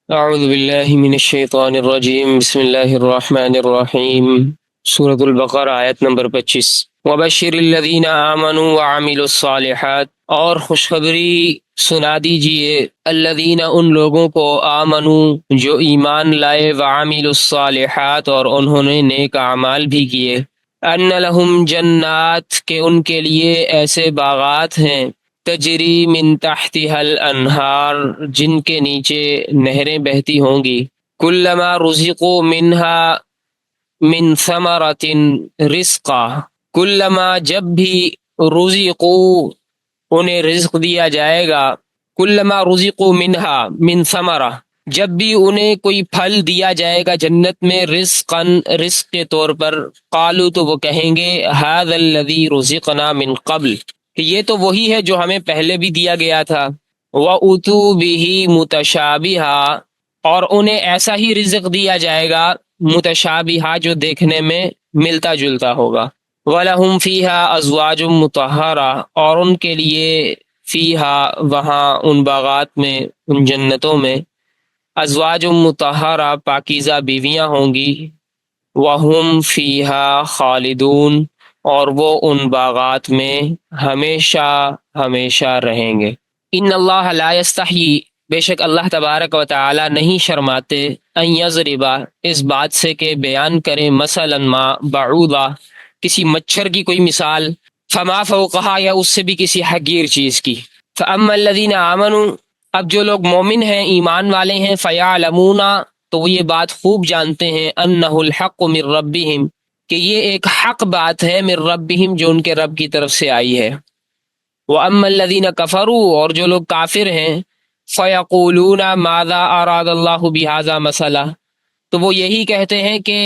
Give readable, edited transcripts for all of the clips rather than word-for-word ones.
اعوذ باللہ من الشیطان الرجیم بسم اللہ الرحمن الرحیم سورة البقرہ آیت نمبر 25 وبشر الذین آمنوا وعملوا الصالحات، اور خوشخبری سنا دیجئے الذین ان لوگوں کو آمنوا جو ایمان لائے وعملوا الصالحات اور انہوں نے نیک اعمال بھی کیے، ان لہم جنات کہ ان کے لیے ایسے باغات ہیں تجری من تحتها الانہار جن کے نیچے نہریں بہتی ہوں گی، کلما رزقوا منها من ثمرۃ رزقا، کلما جب بھی رزقوا انہیں رزق دیا جائے گا، کلما رزقوا منها من ثمرہ جب بھی انہیں کوئی پھل دیا جائے گا جنت میں رزقاً رزق کے طور پر، قالوا تو وہ کہیں گے هذا الذی رزقنا من قبل کہ یہ تو وہی ہے جو ہمیں پہلے بھی دیا گیا تھا، وَأُتُوا بِهِ مُتَشَابِهًا اور انہیں ایسا ہی رزق دیا جائے گا متشابہہ جو دیکھنے میں ملتا جلتا ہوگا، وَلَهُمْ فِيهَا أَزْوَاجٌ مُطَهَّرَةٌ اور ان کے لیے فیہا وہاں ان باغات میں ان جنتوں میں ازواج مطہرہ پاکیزہ بیویاں ہوں گی، وَهُمْ فِيهَا خالدون اور وہ ان باغات میں ہمیشہ ہمیشہ رہیں گے۔ ان اللہ لا یستحیی بے شک اللہ تبارک و تعالی نہیں شرماتے ان یضربا اس بات سے کہ بیان کریں مثلا ما بعوضہ کسی مچھر کی کوئی مثال، فما فوقہا یا اس سے بھی کسی حقیر چیز کی، فاما الذین آمنوا اب جو لوگ مومن ہیں ایمان والے ہیں، فیعلمون تو وہ یہ بات خوب جانتے ہیں انہ الحق من ربہم کہ یہ ایک حق بات ہے من ربہم جو ان کے رب کی طرف سے آئی ہے، وَأَمَّا الَّذِينَ كَفَرُوا اور جو لوگ کافر ہیں فَيَقُولُونَ مَاذَا أَرَادَ اللَّهُ بِهَذَا مَثَلًا تو وہ یہی کہتے ہیں کہ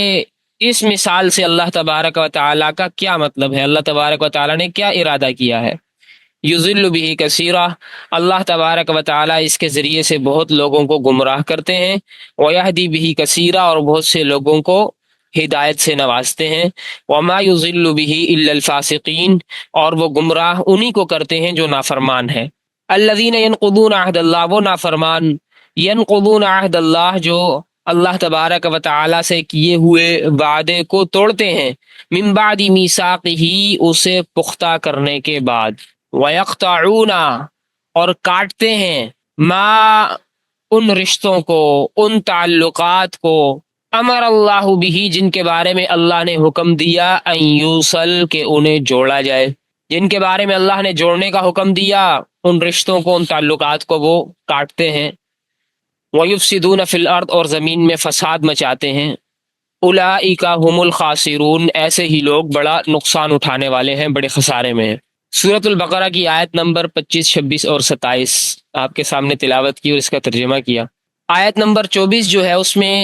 اس مثال سے اللہ تبارک و تعالیٰ کا کیا مطلب ہے، اللہ تبارک و تعالیٰ نے کیا ارادہ کیا ہے، یضل به کثیرا اللہ تبارک و تعالیٰ اس کے ذریعے سے بہت لوگوں کو گمراہ کرتے ہیں، ویہدی به کثیرا اور بہت سے لوگوں کو ہدایت سے نوازتے ہیں، وما یضل به الا الفاسقین اور وہ گمراہ انہی کو کرتے ہیں جو نافرمان ہیں، الذین ینقضون عہد اللہ وہ نافرمان ینقضون عہد اللہ جو اللہ تبارک و تعالیٰ سے کیے ہوئے وعدے کو توڑتے ہیں، من بعد میثاقہ اسے پختہ کرنے کے بعد، وَيَقْطَعُونَ اور کاٹتے ہیں ما ان رشتوں کو ان تعلقات کو امر اللہ بھی جن کے بارے میں اللہ نے حکم دیا ان یوصل کہ انہیں جوڑا جائے، جن کے بارے میں اللہ نے جوڑنے کا حکم دیا ان رشتوں کو ان تعلقات کو وہ کاٹتے ہیں، وَيُفْسِدُونَ فِي الْأَرْضِ اور زمین میں فساد مچاتے ہیں، اولئک هم الخاسرون ایسے ہی لوگ بڑا نقصان اٹھانے والے ہیں، بڑے خسارے میں ہیں۔ سورۃ البقرہ کی آیت نمبر 25، 26 اور 27 آپ کے سامنے تلاوت کی اور اس کا ترجمہ کیا۔ آیت نمبر 24 جو ہے اس میں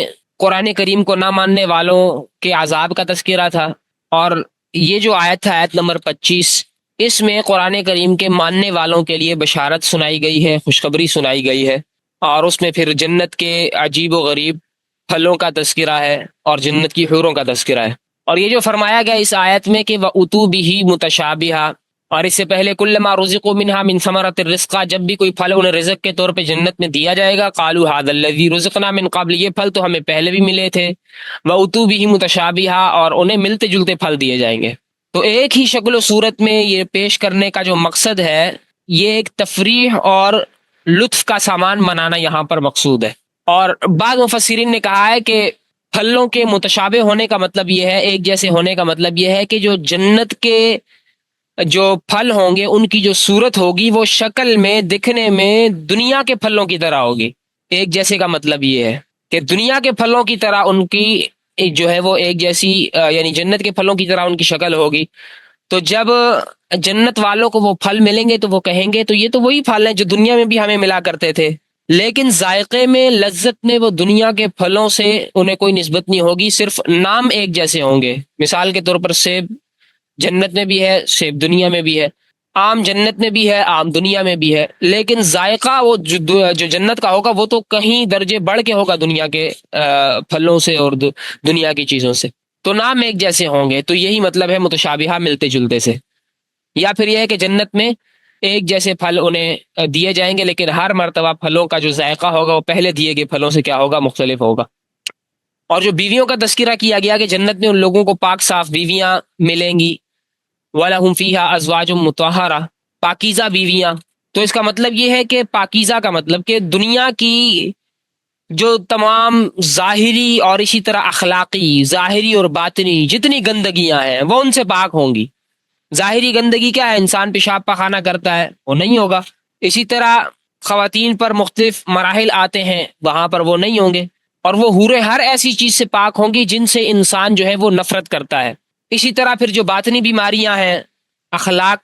قرآن کریم کو نہ ماننے والوں کے عذاب کا تذکرہ تھا، اور یہ جو آیت تھا آیت نمبر 25 اس میں قرآن کریم کے ماننے والوں کے لیے بشارت سنائی گئی ہے، خوشخبری سنائی گئی ہے، اور اس میں پھر جنت کے عجیب و غریب پھلوں کا تذکرہ ہے اور جنت کی حوروں کا تذکرہ ہے، اور یہ جو فرمایا گیا اس آیت میں کہ وَأُتُوا بِهِ مُتَشَابِهًا اور اس سے پہلے کلما رزقوا منها من ثمرۃ الرزق جب بھی کوئی پھل انہیں رزق کے طور پہ جنت میں دیا جائے گا، قالوا هذا الذي رزقنا من قبل یہ پھل تو ہمیں پہلے بھی ملے تھے، وَأُتُوا بِهِ مُتَشَابِهًا اور انہیں ملتے جلتے پھل دیے جائیں گے۔ تو ایک ہی شکل و صورت میں یہ پیش کرنے کا جو مقصد ہے یہ ایک تفریح اور لطف کا سامان بنانا یہاں پر مقصود ہے، اور بعض مفسرین نے کہا ہے کہ پھلوں کے متشابہ ہونے کا مطلب یہ ہے، ایک جیسے ہونے کا مطلب یہ ہے کہ جو جنت کے جو پھل ہوں گے ان کی جو صورت ہوگی وہ شکل میں دکھنے میں دنیا کے پھلوں کی طرح ہوگی، ایک جیسے کا مطلب یہ ہے کہ دنیا کے پھلوں کی طرح ان کی جو ہے وہ ایک جیسی یعنی جنت کے پھلوں کی طرح ان کی شکل ہوگی، تو جب جنت والوں کو وہ پھل ملیں گے تو وہ کہیں گے تو یہ تو وہی پھل ہیں جو دنیا میں بھی ہمیں ملا کرتے تھے، لیکن ذائقے میں لذت میں وہ دنیا کے پھلوں سے انہیں کوئی نسبت نہیں ہوگی، صرف نام ایک جیسے ہوں گے، مثال کے طور پر سیب جنت میں بھی ہے، سیب دنیا میں بھی ہے، آم جنت میں بھی ہے، آم دنیا میں بھی ہے، لیکن ذائقہ وہ جو جنت کا ہوگا وہ تو کہیں درجے بڑھ کے ہوگا دنیا کے پھلوں سے اور دنیا کی چیزوں سے، تو نام ایک جیسے ہوں گے، تو یہی مطلب ہے متشابہہ ملتے جلتے سے، یا پھر یہ ہے کہ جنت میں ایک جیسے پھل انہیں دیے جائیں گے، لیکن ہر مرتبہ پھلوں کا جو ذائقہ ہوگا وہ پہلے دیے گئے پھلوں سے کیا ہوگا، مختلف ہوگا۔ اور جو بیویوں کا تذکرہ کیا گیا کہ جنت میں ان لوگوں کو پاک صاف بیویاں ملیں گی، وَلَهُمْ فِيهَا أَزْوَاجٌ مُطَهَّرَةٌ، پاکیزہ بیویاں۔ تو اس کا مطلب یہ ہے کہ پاکیزہ کا مطلب کہ دنیا کی جو تمام ظاہری اور اسی طرح اخلاقی، ظاہری اور باطنی جتنی گندگیاں ہیں وہ ان سے پاک ہوں گی۔ ظاہری گندگی کیا ہے؟ انسان پیشاب پخانہ کرتا ہے، وہ نہیں ہوگا۔ اسی طرح خواتین پر مختلف مراحل آتے ہیں، وہاں پر وہ نہیں ہوں گے۔ اور وہ حوریں ہر ایسی چیز سے پاک ہوں گی جن سے انسان جو ہے وہ نفرت کرتا ہے۔ اسی طرح پھر جو باطنی بیماریاں ہیں، اخلاق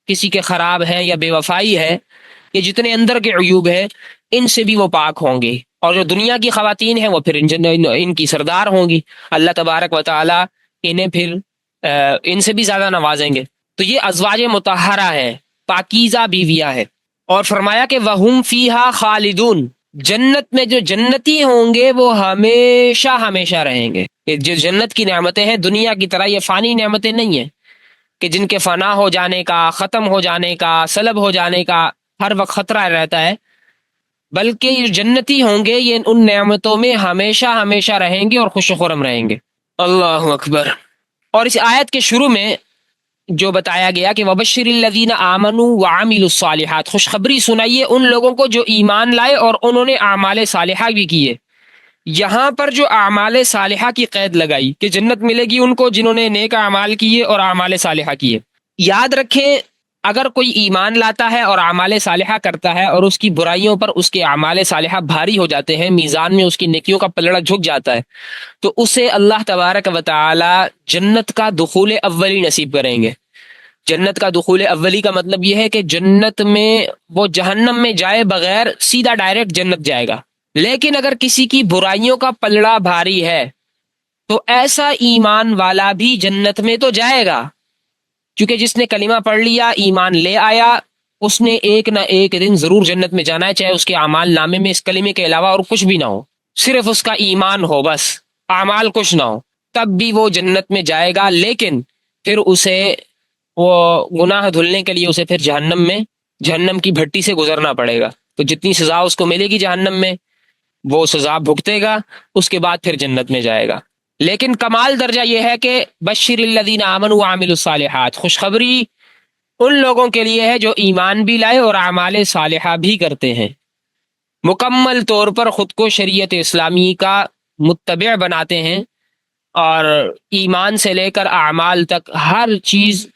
کسی کے خراب ہیں یا بے وفائی ہے، یہ جتنے اندر کے عیوب ہیں ان سے بھی وہ پاک ہوں گے۔ اور جو دنیا کی خواتین ہیں وہ پھر ان کی سردار ہوں گی، اللہ تبارک و تعالی انہیں پھر ان سے بھی زیادہ نوازیں گے۔ تو یہ ازواج مطہرہ ہے، پاکیزہ بیویاں ہیں۔ اور فرمایا کہ وَهُمْ فِيهَا خَالِدُونَ، جنت میں جو جنتی ہوں گے وہ ہمیشہ ہمیشہ رہیں گے۔ یہ جو جنت کی نعمتیں ہیں دنیا کی طرح یہ فانی نعمتیں نہیں ہیں کہ جن کے فنا ہو جانے کا، ختم ہو جانے کا، سلب ہو جانے کا ہر وقت خطرہ رہتا ہے، بلکہ یہ جنتی ہوں گے یہ ان نعمتوں میں ہمیشہ ہمیشہ رہیں گے اور خوش و خرم رہیں گے۔ اللہ اکبر۔ اور اس آیت کے شروع میں جو بتایا گیا کہ وَبَشِّرِ الَّذِينَ آمَنُوا وَعَمِلُوا الصَّالِحَاتِ، خوشخبری سنائیے ان لوگوں کو جو ایمان لائے اور انہوں نے اعمال صالحہ بھی کیے۔ یہاں پر جو اعمال صالحہ کی قید لگائی کہ جنت ملے گی ان کو جنہوں نے نیک اعمال کیے اور اعمال صالحہ کیے۔ یاد رکھیں اگر کوئی ایمان لاتا ہے اور اعمال صالحہ کرتا ہے اور اس کی برائیوں پر اس کے اعمال صالحہ بھاری ہو جاتے ہیں، میزان میں اس کی نیکیوں کا پلڑا جھک جاتا ہے، تو اسے اللہ تبارک و تعالی جنت کا دخول اولی نصیب کریں گے۔ جنت کا دخول اولی کا مطلب یہ ہے کہ جنت میں وہ جہنم میں جائے بغیر سیدھا ڈائریکٹ جنت جائے گا۔ لیکن اگر کسی کی برائیوں کا پلڑا بھاری ہے تو ایسا ایمان والا بھی جنت میں تو جائے گا، کیونکہ جس نے کلمہ پڑھ لیا، ایمان لے آیا، اس نے ایک نہ ایک دن ضرور جنت میں جانا ہے، چاہے اس کے اعمال نامے میں اس کلمے کے علاوہ اور کچھ بھی نہ ہو، صرف اس کا ایمان ہو، بس اعمال کچھ نہ ہو، تب بھی وہ جنت میں جائے گا۔ لیکن پھر اسے وہ گناہ دھلنے کے لیے اسے پھر جہنم کی بھٹی سے گزرنا پڑے گا۔ تو جتنی سزا اس کو ملے گی جہنم میں وہ سزا بھگتے گا، اس کے بعد پھر جنت میں جائے گا۔ لیکن کمال درجہ یہ ہے کہ بشر الذین آمنوا وعملوا الصالحات، خوشخبری ان لوگوں کے لیے ہے جو ایمان بھی لائے اور اعمال صالحہ بھی کرتے ہیں، مکمل طور پر خود کو شریعت اسلامی کا متبع بناتے ہیں، اور ایمان سے لے کر اعمال تک ہر چیز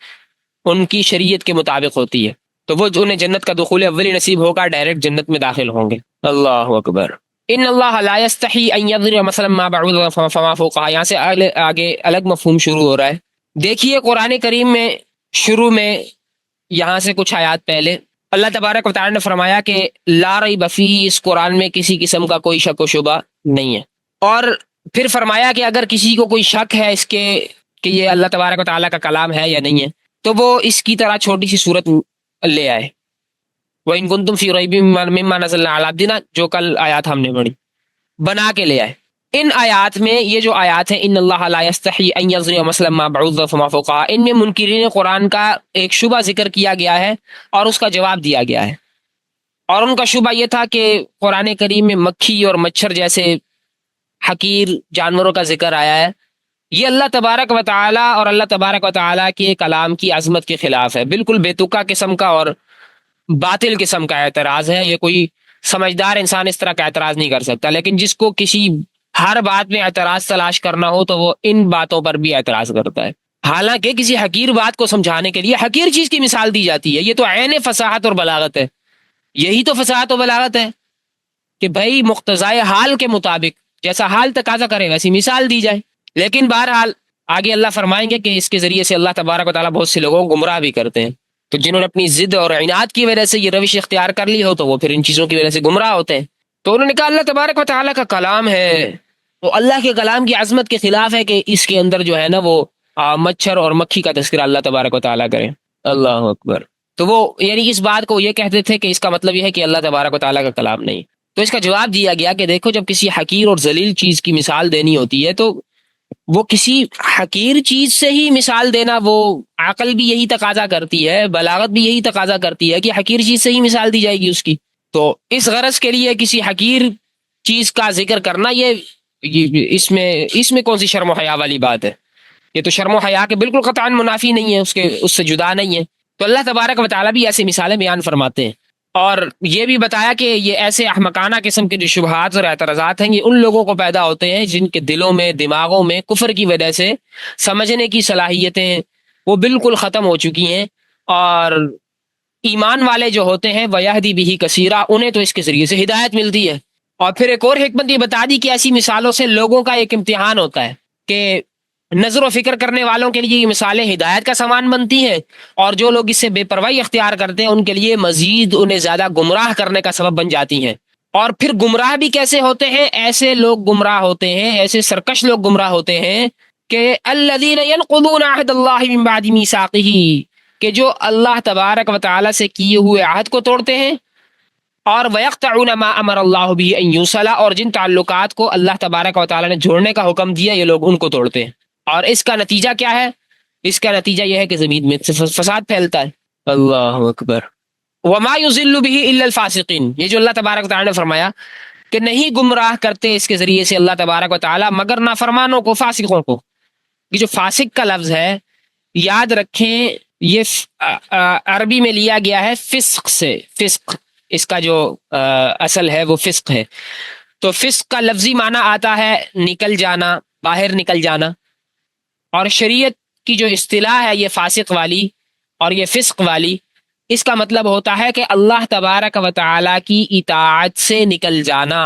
ان کی شریعت کے مطابق ہوتی ہے، تو وہ انہیں جنت کا دخول اولی نصیب ہوگا، ڈائریکٹ جنت میں داخل ہوں گے۔ اللہ اکبر۔ ان اللہ لا یستحی ان یضرب مثلا ما بعوضہ فما فوقہا، یہاں سے آگے الگ مفہوم شروع ہو رہا ہے۔ دیکھیے قرآن کریم میں شروع میں یہاں سے کچھ آیات پہلے اللہ تبارک و تعالی نے فرمایا کہ لا ریب فیہ، اس قرآن میں کسی قسم کا کوئی شک و شبہ نہیں ہے، اور پھر فرمایا کہ اگر کسی کو کوئی شک ہے اس کے کہ یہ اللہ تبارک و تعالیٰ کا کلام ہے یا نہیں ہے تو وہ اس کی طرح چھوٹی سی صورت لے آئے، وَإِن كُنتُمْ فِي رَيْبٍ مِّمَّا نَزَّلْنَا عَلَىٰ عَبْدِنَا، جو کل آیات ہم نے پڑھی، بنا کے لے آئے۔ ان آیات میں یہ جو آیات ہیں ان اللہ لا یستحی ان یضرب مثلا ما بعوضہ فما فوقہا، ان میں منکرین قرآن کا ایک شبہ ذکر کیا گیا ہے اور اس کا جواب دیا گیا ہے، اور ان کا شبہ یہ تھا کہ قرآن کریم میں مکھی اور مچھر جیسے حقیر جانوروں کا ذکر آیا ہے، یہ اللہ تبارک و تعالیٰ اور اللہ تبارک و تعالیٰ کے کلام کی عظمت کے خلاف ہے، بالکل بے تکا قسم کا اور باطل قسم کا اعتراض ہے۔ یہ کوئی سمجھدار انسان اس طرح کا اعتراض نہیں کر سکتا، لیکن جس کو کسی ہر بات میں اعتراض تلاش کرنا ہو تو وہ ان باتوں پر بھی اعتراض کرتا ہے، حالانکہ کسی حقیر بات کو سمجھانے کے لیے حقیر چیز کی مثال دی جاتی ہے۔ یہ تو عین فصاحت اور بلاغت ہے، یہی تو فصاحت و بلاغت ہے کہ بھائی مقتضائے حال کے مطابق جیسا حال تقاضا کرے ویسی مثال دی جائے۔ لیکن بہرحال آگے اللہ فرمائیں گے کہ اس کے ذریعے سے اللہ تبارک و تعالیٰ بہت سے لوگوں کو گمراہ بھی کرتے ہیں، تو جنہوں نے اپنی ضد اور عناد کی وجہ سے یہ روش اختیار کر لی ہو تو وہ پھر ان چیزوں کی وجہ سے گمراہ ہوتے ہیں۔ تو انہوں نے کہا اللہ تبارک و تعالیٰ کا کلام ہے، تو اللہ کے کلام کی عظمت کے خلاف ہے کہ اس کے اندر جو ہے نا وہ مچھر اور مکھی کا تذکرہ اللہ تبارک و تعالیٰ کرے۔ اللہ اکبر۔ تو وہ یعنی اس بات کو یہ کہتے تھے کہ اس کا مطلب یہ ہے کہ اللہ تبارک و تعالیٰ کا کلام نہیں۔ تو اس کا جواب دیا گیا کہ دیکھو جب کسی حقیر اور ذلیل چیز کی مثال دینی ہوتی ہے تو وہ کسی حقیر چیز سے ہی مثال دینا، وہ عقل بھی یہی تقاضا کرتی ہے، بلاغت بھی یہی تقاضا کرتی ہے کہ حقیر چیز سے ہی مثال دی جائے گی اس کی. تو اس غرض کے لیے کسی حقیر چیز کا ذکر کرنا، یہ اس میں کون سی شرم و حیا والی بات ہے؟ یہ تو شرم و حیا کے بالکل قطعاً منافی نہیں ہے، اس سے جدا نہیں ہے. تو اللہ تبارک و تعالیٰ بھی ایسی مثالیں بیان فرماتے ہیں، اور یہ بھی بتایا کہ یہ ایسے احمقانہ قسم کے جو شبہات اور اعتراضات ہیں، یہ ان لوگوں کو پیدا ہوتے ہیں جن کے دلوں میں، دماغوں میں کفر کی وجہ سے سمجھنے کی صلاحیتیں وہ بالکل ختم ہو چکی ہیں. اور ایمان والے جو ہوتے ہیں وَيَهْدِي بِهِ كَثِيرًا، انہیں تو اس کے ذریعے سے ہدایت ملتی ہے. اور پھر ایک اور حکمت یہ بتا دی کہ ایسی مثالوں سے لوگوں کا ایک امتحان ہوتا ہے کہ نظر و فکر کرنے والوں کے لیے یہ مثالیں ہدایت کا سامان بنتی ہیں، اور جو لوگ اس سے بے پرواہی اختیار کرتے ہیں ان کے لیے مزید انہیں زیادہ گمراہ کرنے کا سبب بن جاتی ہیں. اور پھر گمراہ بھی کیسے ہوتے ہیں؟ ایسے لوگ گمراہ ہوتے ہیں، ایسے سرکش لوگ گمراہ ہوتے ہیں کہ الذین ینقضون عہد اللہ من بعد میثاقہ، کہ جو اللہ تبارک و تعالی سے کیے ہوئے عہد کو توڑتے ہیں، اور وَيَقْطَعُونَ مَا أَمَرَ اللَّهُ بِهِ أَن يُوصَلَ، اور جن تعلقات کو اللہ تبارک و تعالی نے جوڑنے کا حکم دیا یہ لوگ ان کو توڑتے ہیں. اور اس کا نتیجہ کیا ہے؟ اس کا نتیجہ یہ ہے کہ زمین میں فساد پھیلتا ہے. اللہ اکبر. وَمَا يُضِلُّ بِهِ إِلَّا الْفَاسِقِينَ، یہ جو اللہ تبارک و تعالی نے فرمایا کہ نہیں گمراہ کرتے اس کے ذریعے سے اللہ تبارک و تعالی مگر نافرمانوں کو، فاسقوں کو. یہ جو فاسق کا لفظ ہے، یاد رکھیں یہ عربی میں لیا گیا ہے فسق سے. فسق اس کا جو اصل ہے وہ فسق ہے. تو فسق کا لفظی معنی آتا ہے نکل جانا، باہر نکل جانا. اور شریعت کی جو اصطلاح ہے یہ فاسق والی اور یہ فسق والی، اس کا مطلب ہوتا ہے کہ اللہ تبارک و تعالی کی اطاعت سے نکل جانا.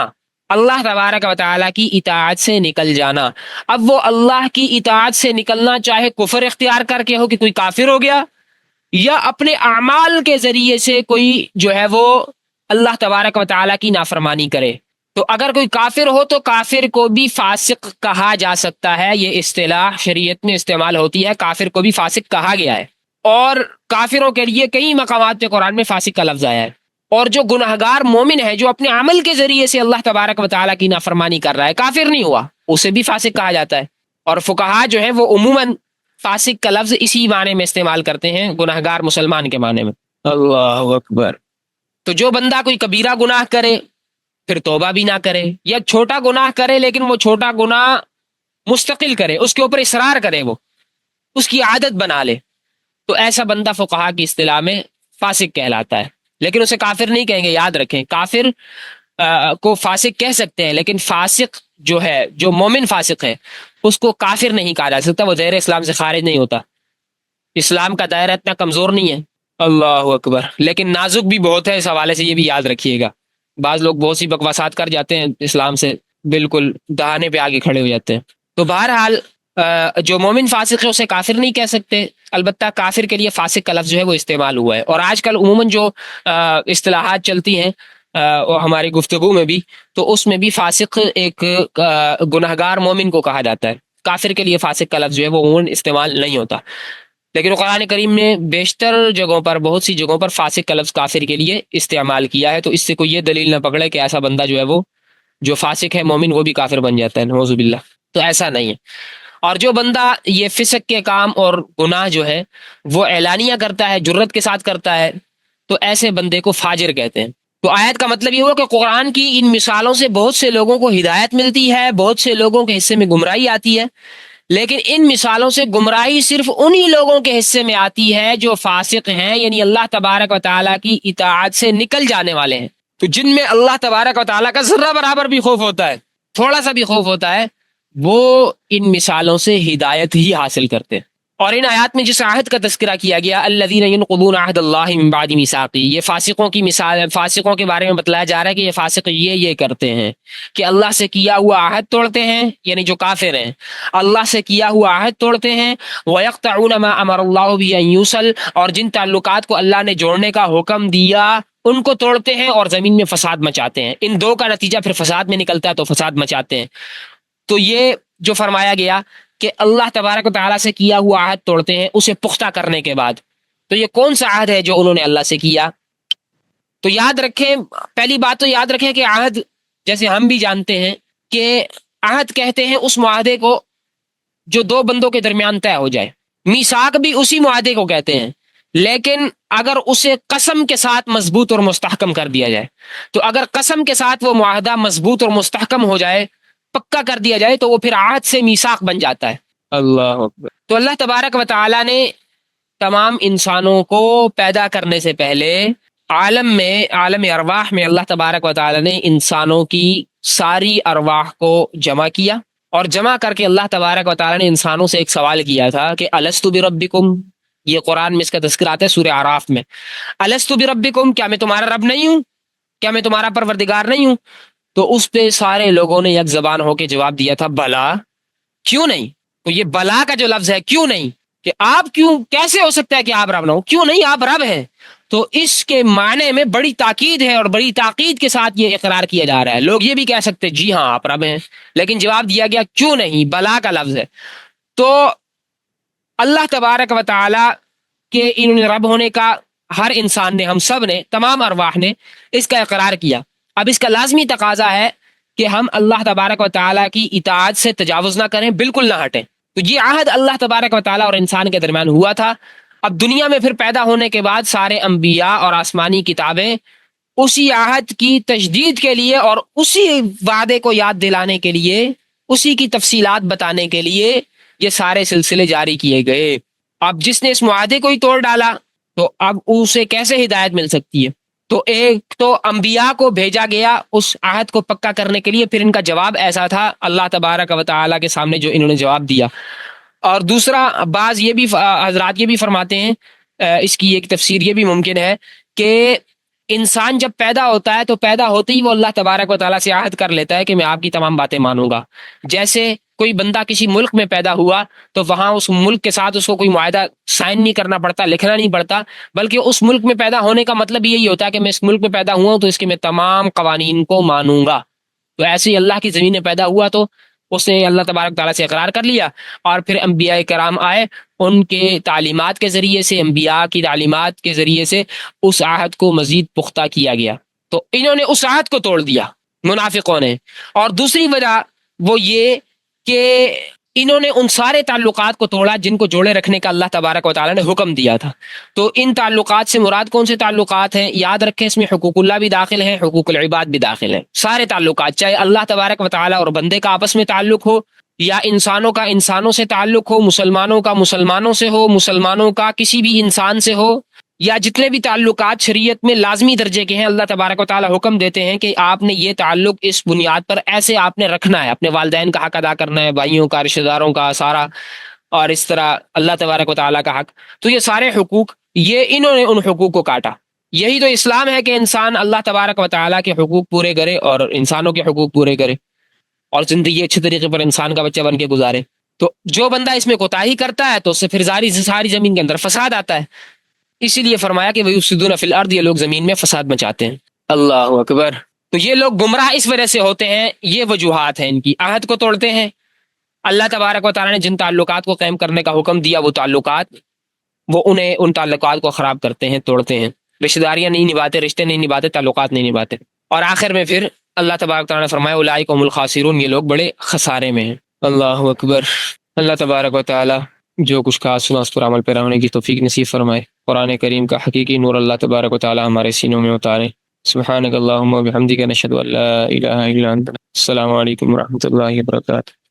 اللہ تبارک و تعالی کی اطاعت سے نکل جانا. اب وہ اللہ کی اطاعت سے نکلنا چاہے کفر اختیار کر کے ہو کہ کوئی کافر ہو گیا، یا اپنے اعمال کے ذریعے سے کوئی جو ہے وہ اللہ تبارک و تعالی کی نافرمانی کرے. تو اگر کوئی کافر ہو تو کافر کو بھی فاسق کہا جا سکتا ہے، یہ اصطلاح شریعت میں استعمال ہوتی ہے، کافر کو بھی فاسق کہا گیا ہے. اور کافروں کے لیے کئی مقامات پہ قرآن میں فاسق کا لفظ آیا ہے. اور جو گنہگار مومن ہے جو اپنے عمل کے ذریعے سے اللہ تبارک و تعالیٰ کی نافرمانی کر رہا ہے، کافر نہیں ہوا، اسے بھی فاسق کہا جاتا ہے. اور فقہا جو ہے وہ عموماً فاسق کا لفظ اسی معنی میں استعمال کرتے ہیں، گنہگار مسلمان کے معنی میں. اللہ اکبر. تو جو بندہ کوئی کبیرہ گناہ کرے پھر توبہ بھی نہ کرے، یا چھوٹا گناہ کرے لیکن وہ چھوٹا گناہ مستقل کرے، اس کے اوپر اصرار کرے، وہ اس کی عادت بنا لے، تو ایسا بندہ فقہا کی اصطلاح میں فاسق کہلاتا ہے. لیکن اسے کافر نہیں کہیں گے، یاد رکھیں. کافر کو فاسق کہہ سکتے ہیں، لیکن فاسق جو ہے، جو مومن فاسق ہے، اس کو کافر نہیں کہا جا سکتا، وہ دائرہ اسلام سے خارج نہیں ہوتا. اسلام کا دائرہ اتنا کمزور نہیں ہے. اللہ اکبر. لیکن نازک بھی بہت ہے، اس حوالے سے یہ بھی یاد رکھیے گا. بعض لوگ بہت سی بکواسات کر جاتے ہیں، اسلام سے بالکل دہانے پہ آگے کھڑے ہو جاتے ہیں. تو بہرحال جو مومن فاسق ہے اسے کافر نہیں کہہ سکتے، البتہ کافر کے لیے فاسق کا لفظ جو ہے وہ استعمال ہوا ہے. اور آج کل عموماً جو اصطلاحات چلتی ہیں ہماری گفتگو میں بھی، تو اس میں بھی فاسق ایک گنہگار مومن کو کہا جاتا ہے. کافر کے لیے فاسق کا لفظ جو ہے وہ عموماً استعمال نہیں ہوتا. لیکن قرآن کریم نے بیشتر جگہوں پر، بہت سی جگہوں پر فاسق کا لفظ کافر کے لیے استعمال کیا ہے. تو اس سے کوئی یہ دلیل نہ پکڑے کہ ایسا بندہ جو ہے وہ جو فاسق ہے مومن وہ بھی کافر بن جاتا ہے، نعوذ باللہ. تو ایسا نہیں ہے. اور جو بندہ یہ فسق کے کام اور گناہ جو ہے وہ اعلانیہ کرتا ہے، جرت کے ساتھ کرتا ہے، تو ایسے بندے کو فاجر کہتے ہیں. تو آیت کا مطلب یہ ہوا کہ قرآن کی ان مثالوں سے بہت سے لوگوں کو ہدایت ملتی ہے، بہت سے لوگوں کے حصے میں گمراہی آتی ہے. لیکن ان مثالوں سے گمراہی صرف انہی لوگوں کے حصے میں آتی ہے جو فاسق ہیں، یعنی اللہ تبارک و تعالیٰ کی اطاعت سے نکل جانے والے ہیں. تو جن میں اللہ تبارک و تعالیٰ کا ذرہ برابر بھی خوف ہوتا ہے، تھوڑا سا بھی خوف ہوتا ہے، وہ ان مثالوں سے ہدایت ہی حاصل کرتے ہیں. اور ان آیات میں جس عہد کا تذکرہ کیا گیا الذین ینقضون عہد اللہ من بعد میثاقہ، یہ فاسقوں کی مثال، فاسقوں کے بارے میں بتلایا جا رہا ہے کہ یہ فاسق یہ کرتے ہیں کہ اللہ سے کیا ہوا عہد توڑتے ہیں، یعنی جو کافر ہیں اللہ سے کیا ہوا عہد توڑتے ہیں. وَيَقْطَعُونَ مَا أَمَرَ اللَّهُ بِهِ أَن يُوصَلَ، اور جن تعلقات کو اللہ نے جوڑنے کا حکم دیا ان کو توڑتے ہیں اور زمین میں فساد مچاتے ہیں. ان دو کا نتیجہ پھر فساد میں نکلتا ہے، تو فساد مچاتے ہیں. تو یہ جو فرمایا گیا کہ اللہ تبارک و تعالیٰ سے کیا ہوا عہد توڑتے ہیں اسے پختہ کرنے کے بعد، تو یہ کون سا عہد ہے جو انہوں نے اللہ سے کیا؟ تو یاد رکھیں، پہلی بات تو یاد رکھیں کہ عہد جیسے ہم بھی جانتے ہیں کہ عہد کہتے ہیں اس معاہدے کو جو دو بندوں کے درمیان طے ہو جائے. میثاق بھی اسی معاہدے کو کہتے ہیں، لیکن اگر اسے قسم کے ساتھ مضبوط اور مستحکم کر دیا جائے، تو اگر قسم کے ساتھ وہ معاہدہ مضبوط اور مستحکم ہو جائے، پکا کر دیا جائے، تو وہ پھر عہد سے میثاق بن جاتا ہے. اللہ اکبر. تو اللہ تبارک و تعالی نے تمام انسانوں کو پیدا کرنے سے پہلے عالم ارواح میں اللہ تبارک و تعالی نے انسانوں کی ساری ارواح کو جمع کیا، اور جمع کر کے اللہ تبارک و تعالی نے انسانوں سے ایک سوال کیا تھا کہ الستو بربکم. یہ قرآن میں اس کا تذکرہ آتا ہے سورہ اعراف میں. الستو بربکم، کیا میں تمہارا رب نہیں ہوں؟ کیا میں تمہارا پروردگار نہیں ہوں؟ تو اس پہ سارے لوگوں نے یک زبان ہو کے جواب دیا تھا بلا. کیوں نہیں؟ تو یہ بلا کا جو لفظ ہے، کیوں نہیں، کہ آپ کیوں، کیسے ہو سکتا ہے کہ آپ رب نہ ہو؟ کیوں نہیں، آپ رب ہیں. تو اس کے معنی میں بڑی تاکید ہے اور بڑی تاکید کے ساتھ یہ اقرار کیا جا رہا ہے. لوگ یہ بھی کہہ سکتے جی ہاں آپ رب ہیں، لیکن جواب دیا گیا کیوں نہیں، بلا کا لفظ ہے. تو اللہ تبارک و تعالی کے ان رب ہونے کا ہر انسان نے، ہم سب نے، تمام ارواح نے اس کا اقرار کیا. اب اس کا لازمی تقاضا ہے کہ ہم اللہ تبارک و تعالیٰ کی اطاعت سے تجاوز نہ کریں، بالکل نہ ہٹیں. تو یہ عہد اللہ تبارک و تعالیٰ اور انسان کے درمیان ہوا تھا. اب دنیا میں پھر پیدا ہونے کے بعد سارے انبیاء اور آسمانی کتابیں اسی عہد کی تجدید کے لیے اور اسی وعدے کو یاد دلانے کے لیے، اسی کی تفصیلات بتانے کے لیے یہ سارے سلسلے جاری کیے گئے. اب جس نے اس معاہدے کو ہی توڑ ڈالا تو اب اسے کیسے ہدایت مل سکتی ہے؟ تو ایک تو انبیاء کو بھیجا گیا اس عہد کو پکا کرنے کے لیے، پھر ان کا جواب ایسا تھا اللہ تبارک و تعالیٰ کے سامنے جو انہوں نے جواب دیا. اور دوسرا، بعض یہ بھی حضرات یہ بھی فرماتے ہیں، اس کی ایک تفسیر یہ بھی ممکن ہے کہ انسان جب پیدا ہوتا ہے تو پیدا ہوتے ہی وہ اللہ تبارک و تعالیٰ سے عہد کر لیتا ہے کہ میں آپ کی تمام باتیں مانوں گا. جیسے کوئی بندہ کسی ملک میں پیدا ہوا تو وہاں اس ملک کے ساتھ اس کو کوئی معاہدہ سائن نہیں کرنا پڑتا، لکھنا نہیں پڑتا، بلکہ اس ملک میں پیدا ہونے کا مطلب یہی ہوتا ہے کہ میں اس ملک میں پیدا ہوا ہوں تو اس کے میں تمام قوانین کو مانوں گا. تو ایسے ہی اللہ کی زمین میں پیدا ہوا تو اس نے اللہ تبارک تعالیٰ سے اقرار کر لیا، اور پھر انبیاء کرام آئے، ان کے تعلیمات کے ذریعے سے، انبیاء کی تعلیمات کے ذریعے سے اس عہد کو مزید پختہ کیا گیا. تو انہوں نے اس عہد کو توڑ دیا منافقوں نے. اور دوسری وجہ وہ یہ کہ انہوں نے ان سارے تعلقات کو توڑا جن کو جوڑے رکھنے کا اللہ تبارک و تعالیٰ نے حکم دیا تھا. تو ان تعلقات سے مراد کون سے تعلقات ہیں؟ یاد رکھیں اس میں حقوق اللہ بھی داخل ہیں، حقوق العباد بھی داخل ہیں. سارے تعلقات، چاہے اللہ تبارک و تعالیٰ اور بندے کا آپس میں تعلق ہو، یا انسانوں کا انسانوں سے تعلق ہو، مسلمانوں کا مسلمانوں سے ہو، مسلمانوں کا کسی بھی انسان سے ہو، یا جتنے بھی تعلقات شریعت میں لازمی درجے کے ہیں، اللہ تبارک و تعالیٰ حکم دیتے ہیں کہ آپ نے یہ تعلق اس بنیاد پر ایسے آپ نے رکھنا ہے، اپنے والدین کا حق ادا کرنا ہے، بھائیوں کا، رشتہ داروں کا، سارا، اور اس طرح اللہ تبارک و تعالیٰ کا حق. تو یہ سارے حقوق، یہ انہوں نے ان حقوق کو کاٹا. یہی تو اسلام ہے کہ انسان اللہ تبارک و تعالیٰ کے حقوق پورے کرے اور انسانوں کے حقوق پورے کرے، اور زندگی اچھے طریقے پر انسان کا بچہ بن کے گزارے. تو جو بندہ اس میں کوتاہی کرتا ہے تو اس سے پھر ساری زمین کے اندر فساد آتا ہے. اسی لیے فرمایا کہ وَيُفْسِدُونَ فِي الْأَرْضِ، یہ لوگ زمین میں فساد مچاتے ہیں. اللہ اکبر. تو یہ لوگ گمراہ اس وجہ سے ہوتے ہیں، یہ وجوہات ہیں ان کی. عہد کو توڑتے ہیں، اللہ تبارک و تعالیٰ نے جن تعلقات کو قائم کرنے کا حکم دیا وہ تعلقات، وہ انہیں ان تعلقات کو خراب کرتے ہیں، توڑتے ہیں. رشتہ داریاں نہیں نبھاتے، رشتے نہیں نبھاتے، تعلقات نہیں نبھاتے. اور آخر میں پھر اللہ تبارک و تعالیٰ نے فرمایا اولئک هم الخاسرون، یہ لوگ بڑے خسارے میں ہیں. اللہ اکبر. اللہ تبارک و تعالیٰ جو کچھ کہا سنا اس پر عمل پیرا ہونے کی توفیق نصیب فرمائے. قرآن کریم کا حقیقی نور اللہ تبارک و تعالیٰ ہمارے سینوں میں اتارے. سبحانک اللہم و بحمدک، نشہد ان لا الہ الا انت. السلام علیکم ورحمۃ اللہ وبرکاتہ.